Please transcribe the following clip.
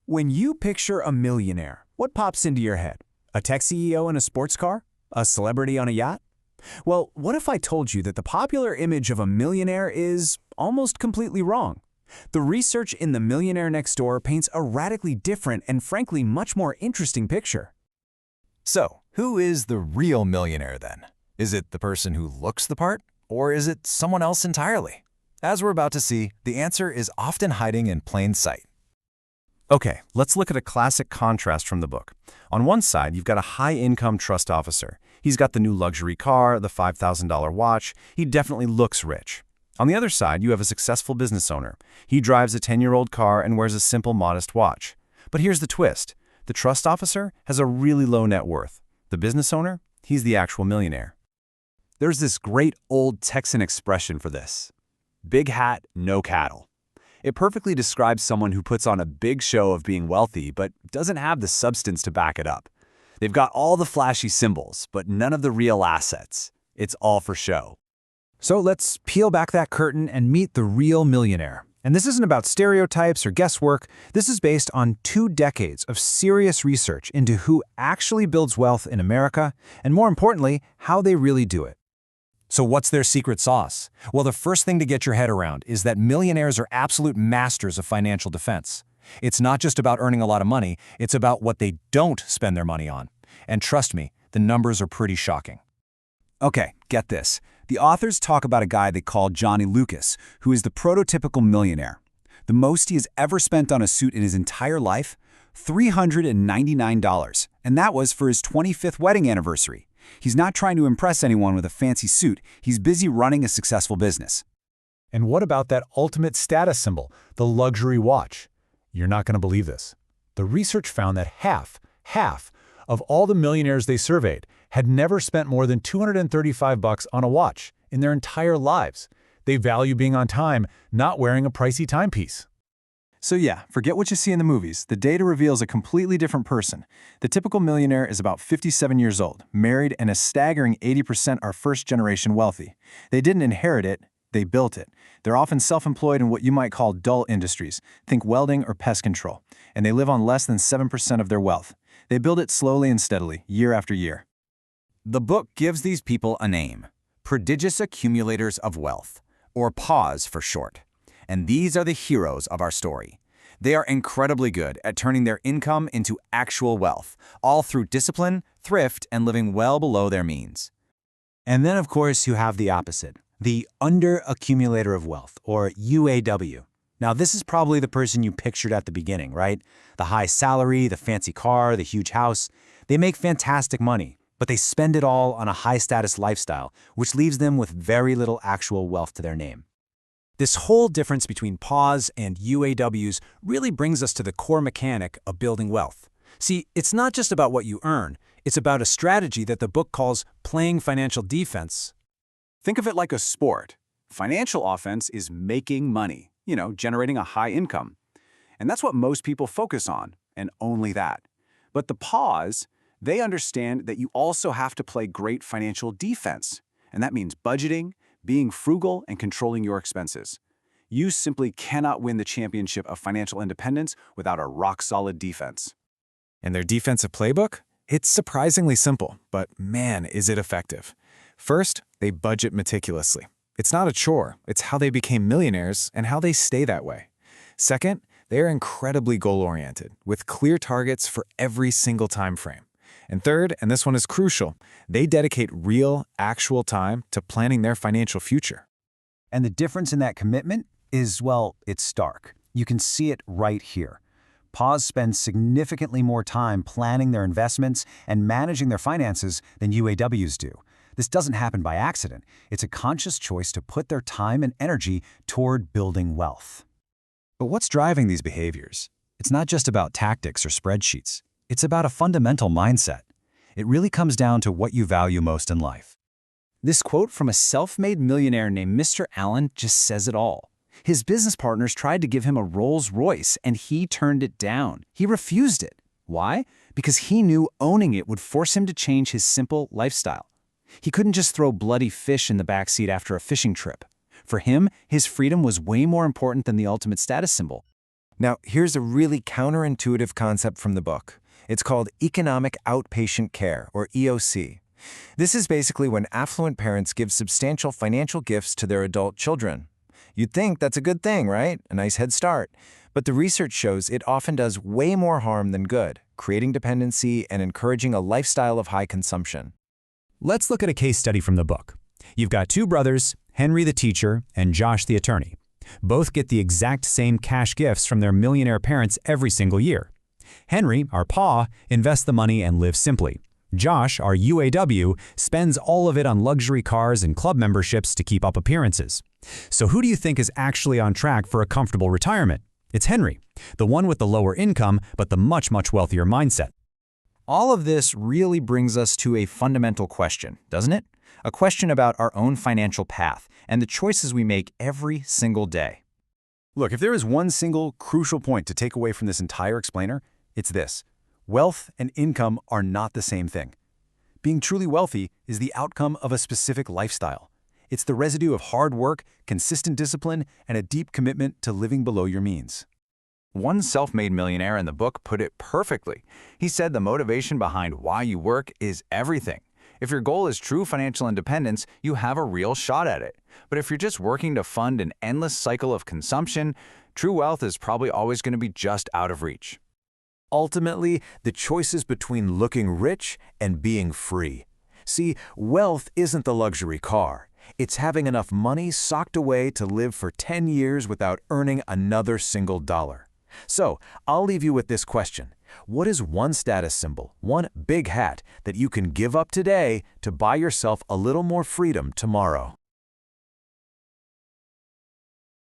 When you picture a millionaire, what pops into your head? A tech CEO in a sports car? A celebrity on a yacht? Well, what if I told you that the popular image of a millionaire is almost completely wrong? The research in the Millionaire Next Door paints a radically different and frankly much more interesting picture. So, who is the real millionaire then? Is it the person who looks the part, or is it someone else entirely? As we're about to see, the answer is often hiding in plain sight. Okay, let's look at a classic contrast from the book. On one side, you've got a high-income trust officer. He's got the new luxury car, the $5,000 watch. He definitely looks rich. On the other side, you have a successful business owner. He drives a 10-year-old car and wears a simple, modest watch. But here's the twist. The trust officer has a really low net worth. The business owner, he's the actual millionaire. There's this great old Texan expression for this. Big hat, no cattle. It perfectly describes someone who puts on a big show of being wealthy but doesn't have the substance to back it up. They've got all the flashy symbols, but none of the real assets. It's all for show. So let's peel back that curtain and meet the real millionaire. And this isn't about stereotypes or guesswork. This is based on 2 decades of serious research into who actually builds wealth in America, and more importantly, how they really do it. So what's their secret sauce? Well, the first thing to get your head around is that millionaires are absolute masters of financial defense. It's not just about earning a lot of money, it's about what they don't spend their money on. And trust me, the numbers are pretty shocking. Okay, get this. The authors talk about a guy they call Johnny Lucas, who is the prototypical millionaire. The most he has ever spent on a suit in his entire life? $399, and that was for his 25th wedding anniversary. He's not trying to impress anyone with a fancy suit. He's busy running a successful business. And what about that ultimate status symbol, the luxury watch? You're not going to believe this. The research found that half of all the millionaires they surveyed had never spent more than $235 on a watch in their entire lives. They value being on time, not wearing a pricey timepiece. So yeah, forget what you see in the movies. The data reveals a completely different person. The typical millionaire is about 57 years old, married, and a staggering 80% are first-generation wealthy. They didn't inherit it, they built it. They're often self-employed in what you might call dull industries. Think welding or pest control. And they live on less than 7% of their wealth. They build it slowly and steadily, year after year. The book gives these people a name, Prodigious Accumulators of Wealth, or PAWs for short. And these are the heroes of our story. They are incredibly good at turning their income into actual wealth, all through discipline, thrift, and living well below their means. And then, of course, you have the opposite, the Under Accumulator of Wealth, or UAW. Now, this is probably the person you pictured at the beginning, right? The high salary, the fancy car, the huge house. They make fantastic money, but they spend it all on a high-status lifestyle, which leaves them with very little actual wealth to their name. This whole difference between PAWs and UAWs really brings us to the core mechanic of building wealth. See, it's not just about what you earn, it's about a strategy that the book calls playing financial defense. Think of it like a sport. Financial offense is making money, generating a high income. And that's what most people focus on, and only that. But the PAWs, they understand that you also have to play great financial defense. And that means budgeting, being frugal, and controlling your expenses. You simply cannot win the championship of financial independence without a rock-solid defense. And their defensive playbook? It's surprisingly simple, but man, is it effective. First, they budget meticulously. It's not a chore, it's how they became millionaires and how they stay that way. Second, they're incredibly goal-oriented, with clear targets for every single time frame. And third, and this one is crucial, they dedicate real, actual time to planning their financial future. And the difference in that commitment is, well, it's stark. You can see it right here. PAWs spend significantly more time planning their investments and managing their finances than UAWs do. This doesn't happen by accident. It's a conscious choice to put their time and energy toward building wealth. But what's driving these behaviors? It's not just about tactics or spreadsheets. It's about a fundamental mindset. It really comes down to what you value most in life. This quote from a self-made millionaire named Mr. Allen just says it all. His business partners tried to give him a Rolls Royce, and he turned it down. He refused it. Why? Because he knew owning it would force him to change his simple lifestyle. He couldn't just throw bloody fish in the backseat after a fishing trip. For him, his freedom was way more important than the ultimate status symbol. Now, here's a really counterintuitive concept from the book. It's called economic outpatient care, or EOC. This is basically when affluent parents give substantial financial gifts to their adult children. You'd think that's a good thing, right? A nice head start. But the research shows it often does way more harm than good, creating dependency and encouraging a lifestyle of high consumption. Let's look at a case study from the book. You've got two brothers, Henry the teacher and Josh the attorney. Both get the exact same cash gifts from their millionaire parents every single year. Henry, our PAW, invests the money and lives simply. Josh, our UAW, spends all of it on luxury cars and club memberships to keep up appearances. So who do you think is actually on track for a comfortable retirement? It's Henry, the one with the lower income but the much wealthier mindset. All of this really brings us to a fundamental question, doesn't it? A question about our own financial path and the choices we make every single day. Look, if there is one single crucial point to take away from this entire explainer, it's this. Wealth and income are not the same thing. Being truly wealthy is the outcome of a specific lifestyle. It's the residue of hard work, consistent discipline, and a deep commitment to living below your means. One self-made millionaire in the book put it perfectly. He said the motivation behind why you work is everything. If your goal is true financial independence, you have a real shot at it. But if you're just working to fund an endless cycle of consumption, true wealth is probably always going to be just out of reach. Ultimately, the choice is between looking rich and being free. See, wealth isn't the luxury car. It's having enough money socked away to live for 10 years without earning another single dollar. So, I'll leave you with this question. What is one status symbol, one big hat, that you can give up today to buy yourself a little more freedom tomorrow?